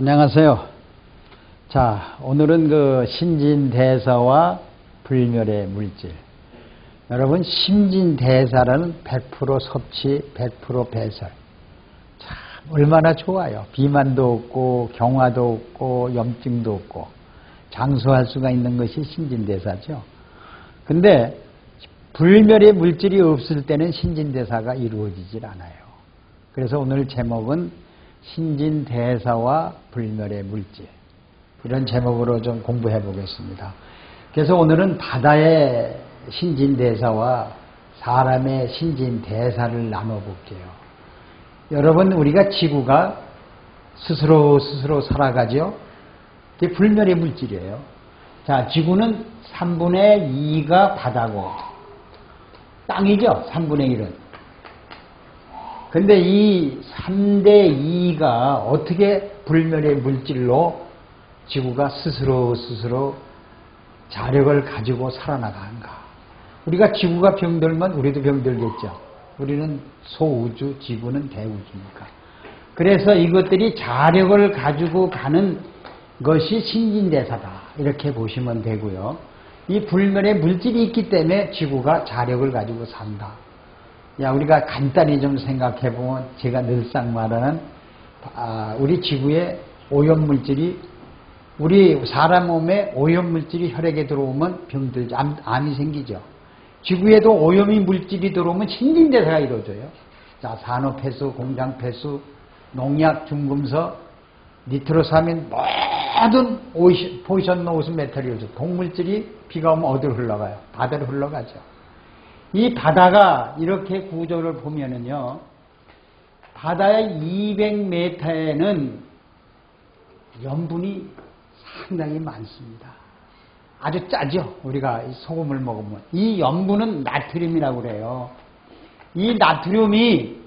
안녕하세요. 자, 오늘은 그 신진대사와 불멸의 물질. 여러분, 신진대사라는 100% 섭취, 100% 배설. 참, 얼마나 좋아요. 비만도 없고, 경화도 없고, 염증도 없고, 장수할 수가 있는 것이 신진대사죠. 근데, 불멸의 물질이 없을 때는 신진대사가 이루어지질 않아요. 그래서 오늘 제목은 신진대사와 불멸의 물질, 이런 제목으로 좀 공부해 보겠습니다. 그래서 오늘은 바다의 신진대사와 사람의 신진대사를 나눠볼게요. 여러분, 우리가 지구가 스스로 살아가죠. 그게 불멸의 물질이에요. 자, 지구는 3분의 2가 바다고 땅이죠. 3분의 1은. 근데 이 3대 2가 어떻게 불멸의 물질로 지구가 스스로 자력을 가지고 살아나가는가. 우리가 지구가 병들면 우리도 병들겠죠. 우리는 소우주, 지구는 대우주니까. 그래서 이것들이 자력을 가지고 가는 것이 신진대사다, 이렇게 보시면 되고요. 이 불멸의 물질이 있기 때문에 지구가 자력을 가지고 산다. 우리가 간단히 좀 생각해 보면, 제가 늘상 말하는 우리 지구에 오염물질이, 우리 사람 몸에 오염물질이 혈액에 들어오면 병들죠. 암이 생기죠. 지구에도 오염이 물질이 들어오면 신진대사가 이루어져요. 자, 산업폐수, 공장폐수, 농약, 중금속, 니트로사민, 모든 포지션 노우스 메터리얼, 동물질이 비가 오면 어디로 흘러가요? 바다로 흘러가죠. 이 바다가 이렇게 구조를 보면은요, 바다의 200m에는 염분이 상당히 많습니다. 아주 짜죠. 우리가 소금을 먹으면. 이 염분은 나트륨이라고 그래요. 이 나트륨이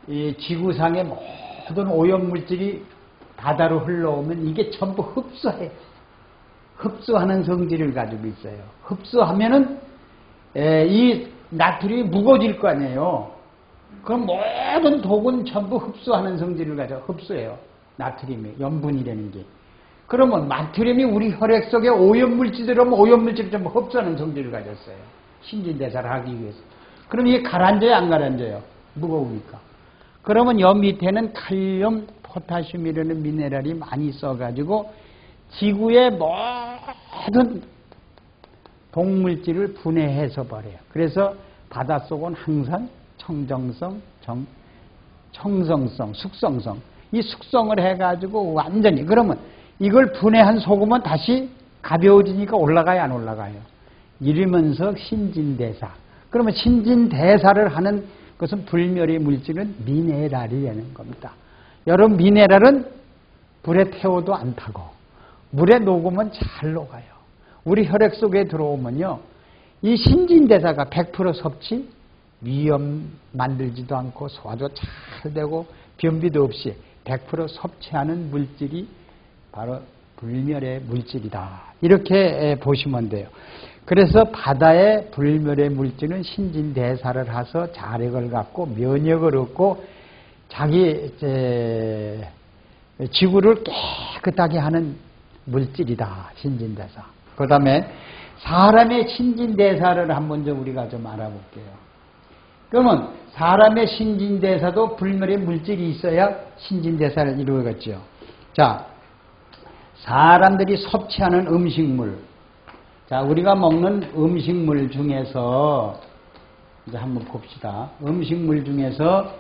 이 지구상의 모든 오염물질이 바다로 흘러오면 이게 전부 흡수해요. 흡수하는 성질을 가지고 있어요. 흡수하면은 이 나트륨이 무거워질 거 아니에요. 그럼 모든 독은 전부 흡수하는 성질을 가지고 흡수해요. 나트륨이, 염분이라는 게. 그러면 나트륨이 우리 혈액 속에 오염물질들은 오염물질을 전부 흡수하는 성질을 가졌어요. 신진대사를 하기 위해서. 그럼 이게 가라앉아요, 안 가라앉아요? 무거우니까. 그러면 여 밑에는 칼륨, 포타슘이라는 미네랄이 많이 있어가지고 지구의 모든 동물질을 분해해서 버려요. 그래서 바닷속은 항상 청정성, 청성성, 숙성성, 이 숙성을 해가지고 완전히, 그러면 이걸 분해한 소금은 다시 가벼워지니까 올라가요, 안 올라가요? 이러면서 신진대사. 그러면 신진대사를 하는 것은 불멸의 물질은 미네랄이라는 겁니다. 여러분, 미네랄은 불에 태워도 안 타고 물에 녹으면 잘 녹아요. 우리 혈액 속에 들어오면요, 이 신진대사가 100% 섭취, 위염 만들지도 않고 소화도 잘 되고 변비도 없이 100% 섭취하는 물질이 바로 불멸의 물질이다, 이렇게 보시면 돼요. 그래서 바다의 불멸의 물질은 신진대사를 해서 자력을 갖고 면역을 얻고 자기 지구를 깨끗하게 하는 물질이다, 신진대사. 그 다음에 사람의 신진대사를 한번 우리가 좀 알아볼게요. 그러면 사람의 신진대사도 불멸의 물질이 있어야 신진대사를 이루어겠죠. 자, 사람들이 섭취하는 음식물. 자, 우리가 먹는 음식물 중에서 이제 한번 봅시다. 음식물 중에서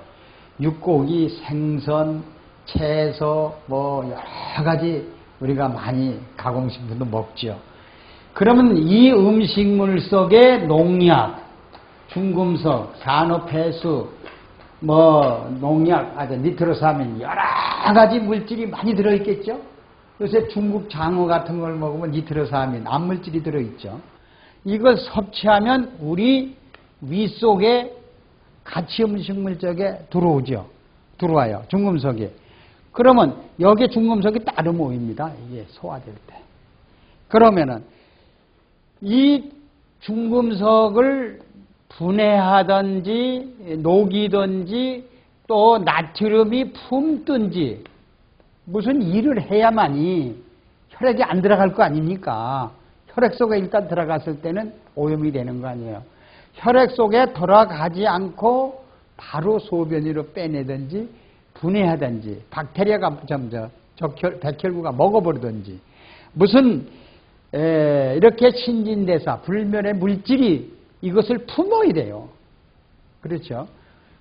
육고기, 생선, 채소, 여러 가지 우리가 많이 가공식품도 먹죠. 그러면 이 음식물 속에 농약, 중금속, 산업폐수, 농약, 니트로사민, 여러 가지 물질이 많이 들어있겠죠? 요새 중국 장어 같은 걸 먹으면 니트로사민, 암물질이 들어있죠. 이걸 섭취하면 우리 위 속에 가치 음식물 쪽에 들어와요. 중금속이. 그러면 여기에 중금속이 따로 모입니다. 이게 소화될 때. 그러면은 이 중금속을 분해하든지 녹이든지 또 나트륨이 품든지 무슨 일을 해야만이 혈액이 안 들어갈 거 아닙니까? 혈액 속에 일단 들어갔을 때는 오염이 되는 거 아니에요. 혈액 속에 들어가지 않고 바로 소변으로 빼내든지 분해하든지 박테리아가 백혈구가 먹어버리든지 무슨 이렇게 신진대사 불멸의 물질이 이것을 품어야 돼요. 그렇죠?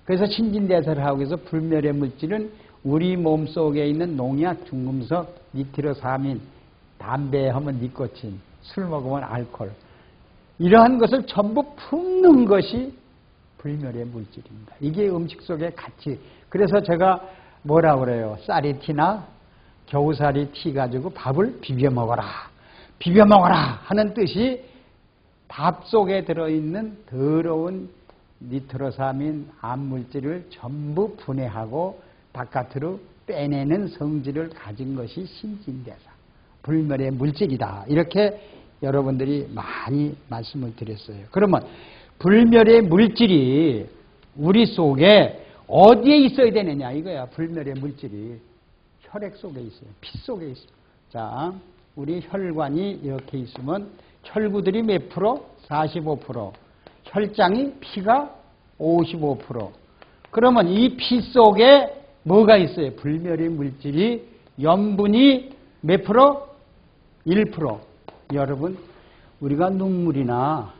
그래서 신진대사를 하기 위해서 불멸의 물질은 우리 몸속에 있는 농약, 중금속, 니트로사민, 담배 하면 니코틴, 술 먹으면 알코올 이러한 것을 전부 품는 것이 불멸의 물질입니다. 이게 음식 속에 같이. 그래서 제가 뭐라 그래요? 쌀이 튀나 겨우살이 튀 가지고 밥을 비벼 먹어라. 비벼 먹어라 하는 뜻이 밥 속에 들어있는 더러운 니트로사민, 암물질을 전부 분해하고 바깥으로 빼내는 성질을 가진 것이 신진대사, 불멸의 물질이다. 이렇게 여러분들이 많이 말씀을 드렸어요. 그러면 불멸의 물질이 우리 속에 어디에 있어야 되느냐 이거야. 불멸의 물질이 혈액 속에 있어요. 피 속에 있어요. 자, 우리 혈관이 이렇게 있으면 혈구들이 몇 프로? 45%. 혈장이 피가 55%. 그러면 이 피 속에 뭐가 있어요? 불멸의 물질이 염분이 몇 프로? 1%. 여러분, 우리가 눈물이나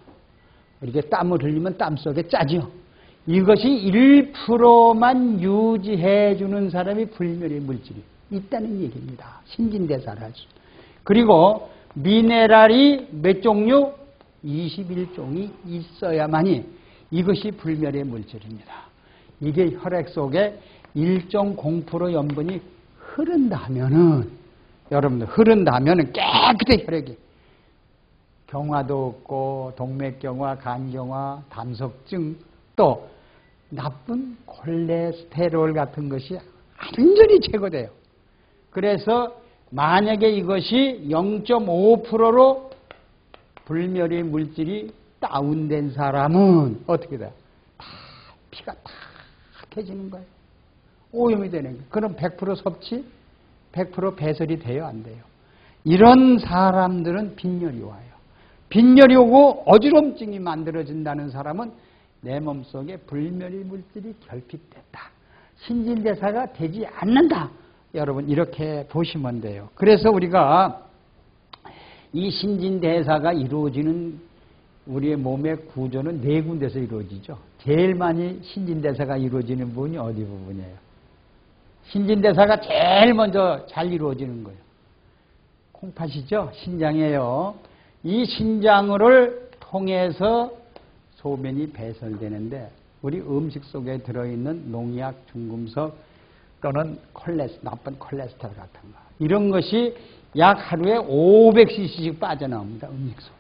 이렇게 땀을 흘리면 땀 속에 짜죠. 이것이 1%만 유지해 주는 사람이 불멸의 물질이 있다는 얘기입니다. 신진대사를 할 수. 그리고 미네랄이 몇 종류? 21종이 있어야만이 이것이 불멸의 물질입니다. 이게 혈액 속에 1.0% 염분이 흐른다면은 여러분들 흐른다면은 깨끗해 혈액이. 경화도 없고 동맥경화, 간경화, 담석증 또 나쁜 콜레스테롤 같은 것이 완전히 제거돼요. 그래서 만약에 이것이 0.5%로 불멸의 물질이 다운된 사람은 어떻게 돼요? 다 피가 탁해지는 거예요. 오염이 되는 거예요. 그럼 100% 섭취, 100% 배설이 돼요? 안 돼요? 이런 사람들은 빈혈이 와요. 빈혈이 오고 어지럼증이 만들어진다는 사람은 내 몸속에 불멸의 물질이 결핍됐다. 신진대사가 되지 않는다. 여러분 이렇게 보시면 돼요. 그래서 우리가 이 신진대사가 이루어지는 우리의 몸의 구조는 네 군데서 이루어지죠. 제일 많이 신진대사가 이루어지는 부분이 어디 부분이에요? 신진대사가 제일 먼저 잘 이루어지는 거예요. 콩팥이죠. 신장이에요. 이 신장을 통해서 소변이 배설되는데 우리 음식 속에 들어있는 농약, 중금속 또는 나쁜 콜레스테롤 같은 거 이런 것이 약 하루에 500cc씩 빠져나옵니다. 음식 속에.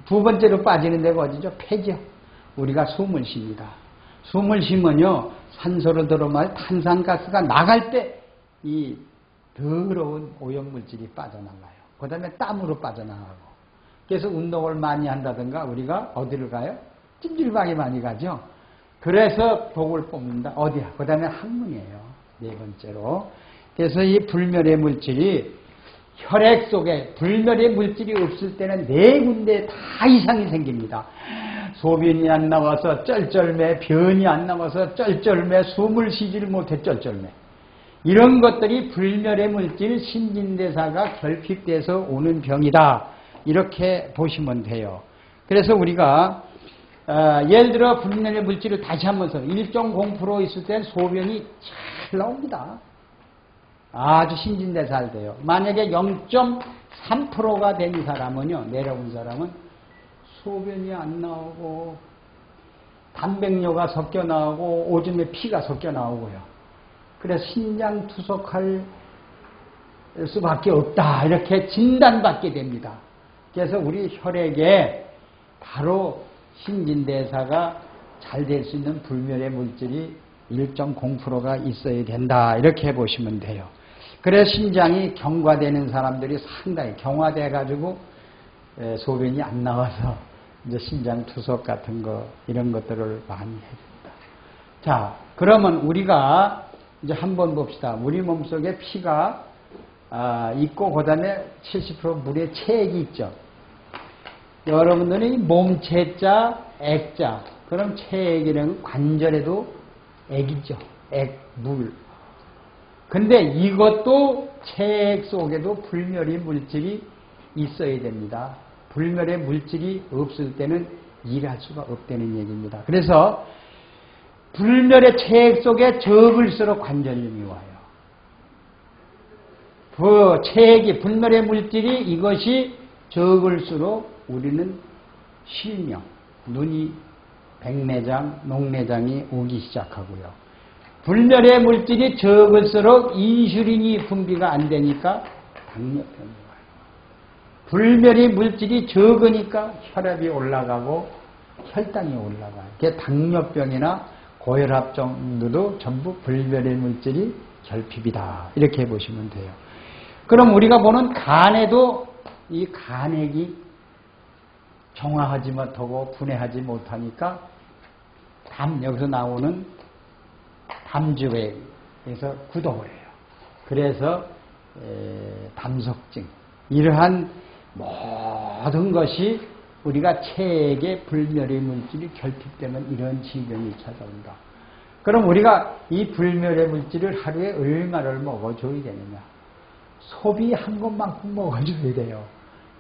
두 번째로 빠지는 데가 어디죠? 폐죠. 우리가 숨을 쉽니다. 숨을 쉬면요 산소를 들어마면 탄산가스가 나갈 때 이 더러운 오염물질이 빠져나가요. 그 다음에 땀으로 빠져나가고. 그래서 운동을 많이 한다든가 우리가 어디를 가요? 찜질방에 많이 가죠. 그래서 독을 뽑는다. 어디야? 그 다음에 항문이에요. 네 번째로. 그래서 이 불멸의 물질이 혈액 속에 불멸의 물질이 없을 때는 네 군데 다 이상이 생깁니다. 소변이 안 나와서 쩔쩔매, 변이 안 나와서 쩔쩔매, 숨을 쉬지를 못해 쩔쩔매. 이런 것들이 불멸의 물질 신진대사가 결핍돼서 오는 병이다. 이렇게 보시면 돼요. 그래서 우리가 예를 들어 불멸의 물질을 다시 한번 1.0% 있을 땐 소변이 잘 나옵니다. 아주 신진대사를 돼요. 만약에 0.3%가 된 사람은요, 내려온 사람은 소변이 안 나오고 단백뇨가 섞여 나오고 오줌에 피가 섞여 나오고요. 그래서 신장 투석할 수밖에 없다. 이렇게 진단받게 됩니다. 그래서 우리 혈액에 바로 신진대사가 잘 될 수 있는 불멸의 물질이 1.0%가 있어야 된다. 이렇게 보시면 돼요. 그래서 신장이 경화되는 사람들이 상당히 경화돼 가지고 소변이 안 나와서 이제 신장 투석 같은 거 이런 것들을 많이 해줍니다. 자, 그러면 우리가 이제 한번 봅시다. 우리 몸속에 피가 있고 그 다음에 70% 물의 체액이 있죠. 여러분들이 몸체자, 액자. 그럼 체액이라는 관절에도 액이죠. 액, 물. 근데 이것도 체액 속에도 불멸의 물질이 있어야 됩니다. 불멸의 물질이 없을 때는 일할 수가 없다는 얘기입니다. 그래서 불멸의 체액 속에 적을수록 관절염이 와요. 그 체액이 불멸의 물질이 이것이 적을수록 우리는 실명, 눈이 백내장, 녹내장이 오기 시작하고요. 불멸의 물질이 적을수록 인슐린이 분비가 안 되니까 당뇨병이 와요. 불멸의 물질이 적으니까 혈압이 올라가고 혈당이 올라가요. 그게 당뇨병이나 고혈압 정도도 전부 불멸의 물질이 결핍이다. 이렇게 보시면 돼요. 그럼 우리가 보는 간에도 이 간액이 정화하지 못하고 분해하지 못하니까 여기서 나오는 담즙에서 구독을 해요. 그래서 담석증 이러한 모든 것이 우리가 체액의 불멸의 물질이 결핍되면 이런 질병이 찾아온다. 그럼 우리가 이 불멸의 물질을 하루에 얼마를 먹어줘야 되느냐? 소비한 것만큼 먹어줘야 돼요.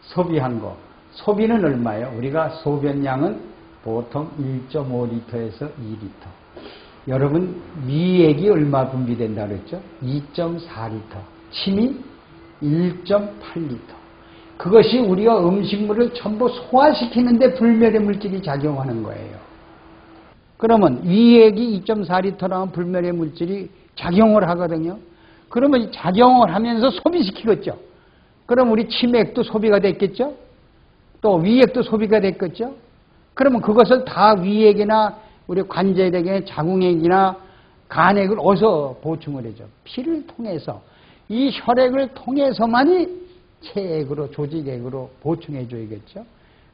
소비한 것. 소비는 얼마예요? 우리가 소변량은 보통 1.5리터에서 2리터. 여러분 위액이 얼마 분비된다 그랬죠? 2.4리터. 침이 1.8리터. 그것이 우리가 음식물을 전부 소화시키는데 불멸의 물질이 작용하는 거예요. 그러면 위액이 2.4리터라면 불멸의 물질이 작용을 하거든요. 그러면 작용을 하면서 소비시키겠죠. 그럼 우리 치맥도 소비가 됐겠죠. 또 위액도 소비가 됐겠죠. 그러면 그것을 다 위액이나 우리 관절액이나 자궁액이나 간액을 어디서 보충을 해줘? 피를 통해서 이 혈액을 통해서만이 체액으로 조직액으로 보충해 줘야겠죠.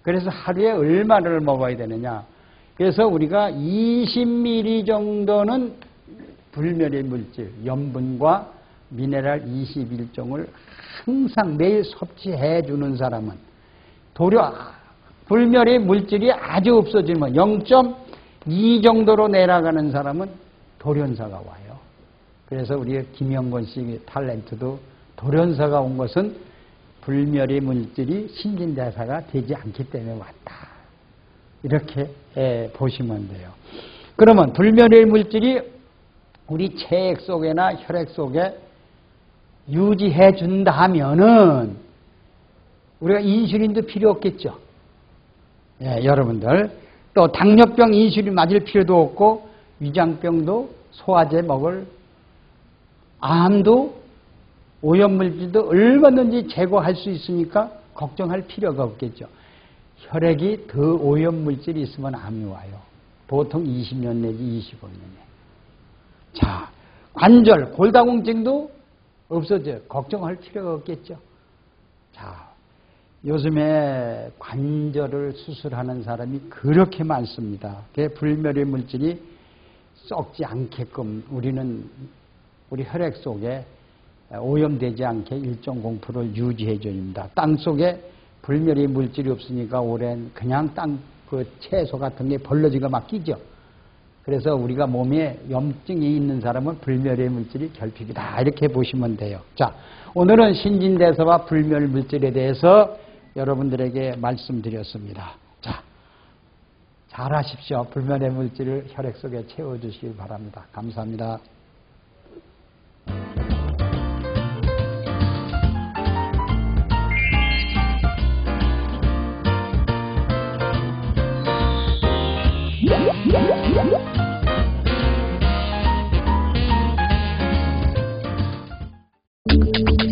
그래서 하루에 얼마를 먹어야 되느냐. 그래서 우리가 20ml 정도는 불멸의 물질, 염분과 미네랄 21종을 항상 매일 섭취해 주는 사람은 불멸의 물질이 아주 없어지면 0.2 정도로 내려가는 사람은 돌연사가 와요. 그래서 우리 김영건 씨 탤런트도 돌연사가 온 것은 불멸의 물질이 신진대사가 되지 않기 때문에 왔다. 이렇게 보시면 돼요. 그러면 불멸의 물질이 우리 체액 속에나 혈액 속에 유지해 준다 하면은 우리가 인슐린도 필요 없겠죠. 여러분들 또 당뇨병 인슐린 맞을 필요도 없고 위장병도 소화제 먹을 암도 오염물질도 얼마든지 제거할 수 있으니까 걱정할 필요가 없겠죠. 혈액이 더 오염물질이 있으면 암이 와요. 보통 20년 내지 25년에. 자, 관절, 골다공증도 없어져요. 걱정할 필요가 없겠죠. 자, 요즘에 관절을 수술하는 사람이 그렇게 많습니다. 불멸의 물질이 썩지 않게끔 우리 혈액 속에 오염되지 않게 1.0%를 유지해 줍니다. 땅 속에 불멸의 물질이 없으니까 오랜 그냥 땅 그 채소 같은 게 벌러지가 막 끼죠. 그래서 우리가 몸에 염증이 있는 사람은 불멸의 물질이 결핍이다. 이렇게 보시면 돼요. 자, 오늘은 신진대사와 불멸 물질에 대해서 여러분들에게 말씀드렸습니다. 자, 잘하십시오. 불멸의 물질을 혈액 속에 채워주시기 바랍니다. 감사합니다.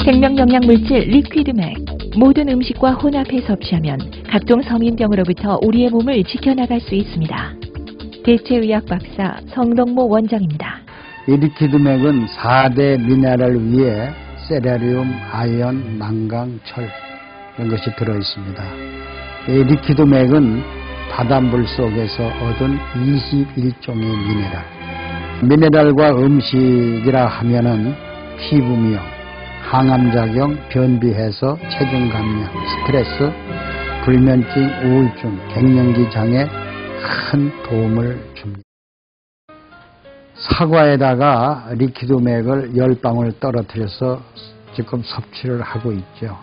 생명영양물질 리퀴드맥. 모든 음식과 혼합해 섭취하면 각종 성인병으로부터 우리의 몸을 지켜나갈 수 있습니다. 대체의학 박사 성동모 원장입니다. 이 리퀴드맥은 4대 미네랄 위에 세라리움, 아연, 망강, 철 이런 것이 들어있습니다. 이 리퀴드맥은 바닷물 속에서 얻은 21종의 미네랄, 미네랄과 음식이라 하면은 피부 미용, 항암작용, 변비 해소, 체중 감량, 스트레스, 불면증, 우울증, 갱년기 장애 큰 도움을 줍니다. 사과에다가 리퀴드맥을 10방울 떨어뜨려서 지금 섭취를 하고 있죠.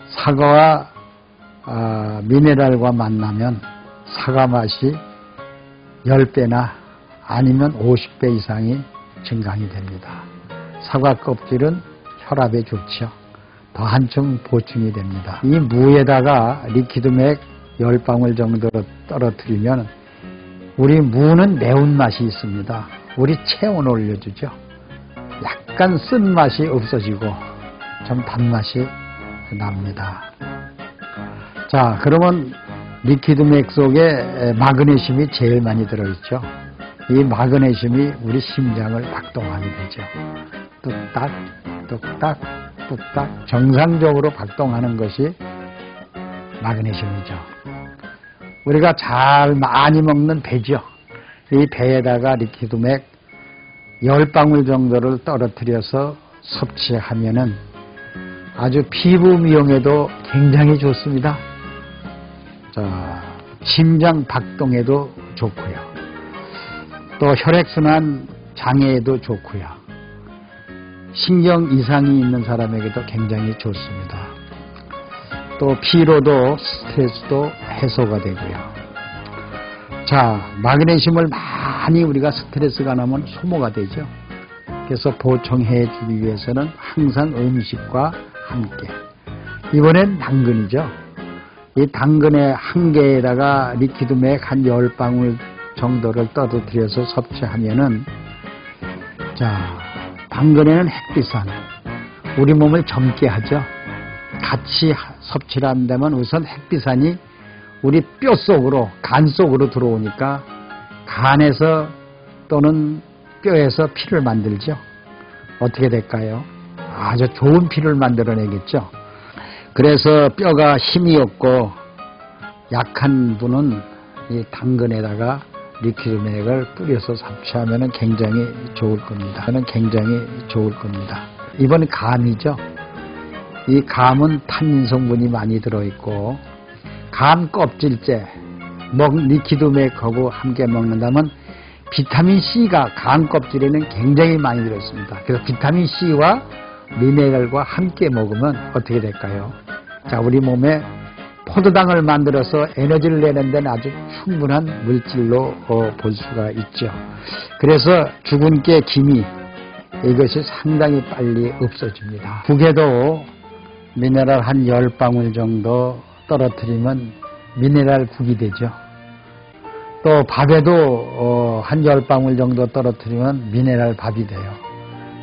사과와 미네랄과 만나면 사과 맛이 10배나 아니면 50배 이상이 증강이 됩니다. 사과 껍질은 혈압에 좋죠. 더 한층 보충이 됩니다. 이 무에다가 리퀴드맥 10방울 정도로 떨어뜨리면 우리 무는 매운맛이 있습니다. 우리 체온을 올려주죠. 약간 쓴맛이 없어지고 좀 단맛이 납니다. 자, 그러면 리퀴드맥 속에 마그네슘이 제일 많이 들어있죠. 이 마그네슘이 우리 심장을 박동하게 되죠. 뚝딱 뚝딱 뚝딱 정상적으로 박동하는 것이 마그네슘이죠. 우리가 잘 많이 먹는 배죠. 이 배에다가 리퀴드맥 10방울 정도를 떨어뜨려서 섭취하면은 아주 피부 미용에도 굉장히 좋습니다. 자, 심장 박동에도 좋고요. 또 혈액순환 장애에도 좋고요. 신경 이상이 있는 사람에게도 굉장히 좋습니다. 또 피로도 스트레스도 해소가 되고요. 자, 마그네슘을 많이 우리가 스트레스가 나면 소모가 되죠. 그래서 보충해 주기 위해서는 항상 음식과 함께. 이번엔 당근이죠. 이 당근의 한 개에다가 리퀴드맥 한 10방울 정도를 떨어뜨려서 섭취하면은, 자, 당근에는 햇빛산, 우리 몸을 젊게 하죠. 같이 섭취를 한다면 우선 햇빛산이 우리 뼈 속으로, 간 속으로 들어오니까 간에서 또는 뼈에서 피를 만들죠. 어떻게 될까요? 아주 좋은 피를 만들어내겠죠. 그래서 뼈가 힘이 없고 약한 분은 이 당근에다가 리퀴드맥을 뿌려서 섭취하면 굉장히 좋을 겁니다. 저는 굉장히 좋을 겁니다. 이번 감이죠. 이 감은 탄닌 성분이 많이 들어있고, 감 껍질째 리퀴드맥하고 함께 먹는다면 비타민C가 감 껍질에는 굉장히 많이 들어있습니다. 그래서 비타민C와 미네랄과 함께 먹으면 어떻게 될까요? 자, 우리 몸에 포도당을 만들어서 에너지를 내는 데는 아주 충분한 물질로 볼 수가 있죠. 그래서 죽은 깨 기미, 이것이 상당히 빨리 없어집니다. 국에도 미네랄 한 10방울 정도 떨어뜨리면 미네랄 국이 되죠. 또 밥에도 한 10방울 정도 떨어뜨리면 미네랄 밥이 돼요.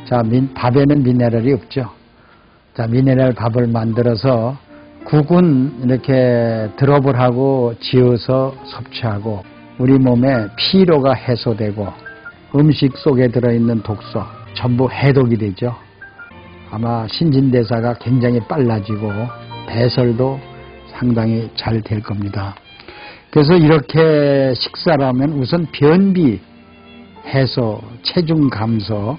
자, 밥에는 미네랄이 없죠. 자, 미네랄 밥을 만들어서 국은 이렇게 드롭을 하고 지어서 섭취하고 우리 몸에 피로가 해소되고 음식 속에 들어있는 독소 전부 해독이 되죠. 아마 신진대사가 굉장히 빨라지고 배설도 상당히 잘 될 겁니다. 그래서 이렇게 식사를 하면 우선 변비 해소, 체중 감소,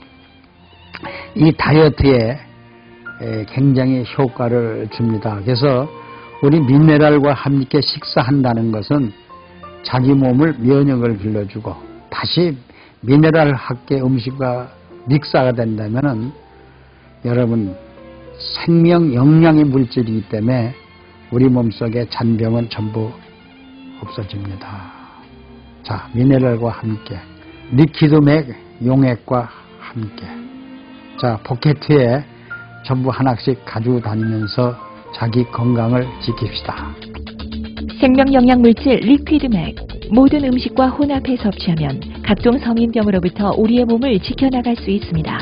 이 다이어트에 굉장히 효과를 줍니다. 그래서 우리 미네랄과 함께 식사한다는 것은 자기 몸을 면역을 길러주고 다시 미네랄 함께 음식과 믹사가 된다면은 여러분 생명 영양의 물질이기 때문에 우리 몸속의 잔병은 전부 없어집니다. 자, 미네랄과 함께 리퀴드맥 용액과 함께. 자, 포켓에 전부 하나씩 가지고 다니면서 자기 건강을 지킵시다. 생명영양물질 리퀴드맥. 모든 음식과 혼합해 섭취하면 각종 성인병으로부터 우리의 몸을 지켜나갈 수 있습니다.